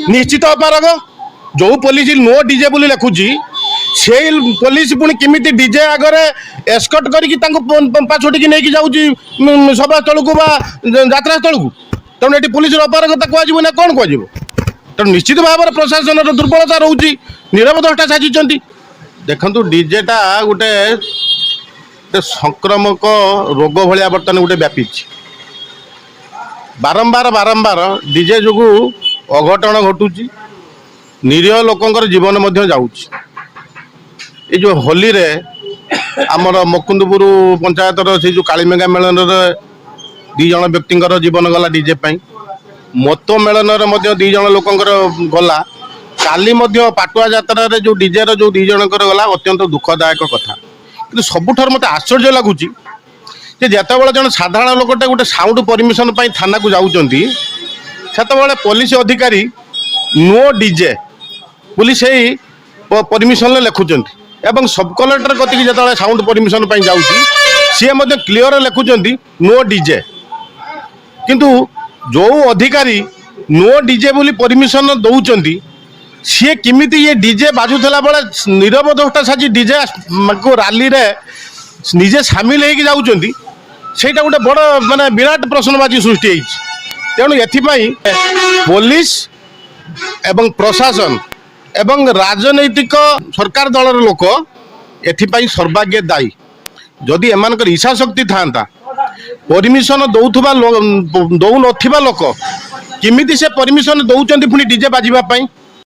निश्चित अपारग जो police no DJ बोली लिखुची से पुलिस पुणी किमी डीजे आगे एस्कट करछोटी नहीं जाऊँगी सभा स्थल को यात्रा स्थल को तेणु ये पुलिस अपारगता कह ना कौन कह तेणु निश्चित भाव में प्रशासन दुर्बलता रोचे निरवध्वष्टा साजिंट देखु डीजेटा गोटे संक्रमक रोग भाया बर्तमान गोटे व्यापी बारंबार बारंबार डीजे जो अघटन घटुची निरीह लोकंर जीवन जाऊँच ये जो होली रे आमर मुकुंदपुर पंचायतर से जो कालीमेघा मेलन दी जन व्यक्ति जीवन गला डीजे मत मेलन दी जन लोकंर गला काली पाटुआ यात्रा जो डीजे जो दी जनकर गला अत्यंत दुखदायक कथा कि सबुठार मत आश्चर्य लगुच जिते जन साधारण लोकटे गोटे साउंड परमिशन थाना को जाऊँगी से पुलिस अधिकारी नो डीजे पुलिस परमिशन लिखुंट एवं सब कलेक्टर कति जो साउंड परमिशन जाऊँगी सी क्लीयर लिखुंट नो डीजे किंतु जो अधिकारी नो डीजे बोली परमिशन दौरान सी किमिति ये डीजे बाजुला बेले निरवध्वष्टा साजी डीजे को राली रे निजे सामिल होगी जाऊँगी सेटा गोटे बड़ माने विराट प्रश्नबाजी सृष्टि तेणु एथिपाई पुलिस एवं प्रशासन एवं राजनैतिक सरकार दलर लोक एथिपाई सर्वाग्य दायी जदि एमानकर इच्छा शक्ति था परमिशन दौन लोक किमिति से परमिशन दौरान पुणी डीजे बाजिबा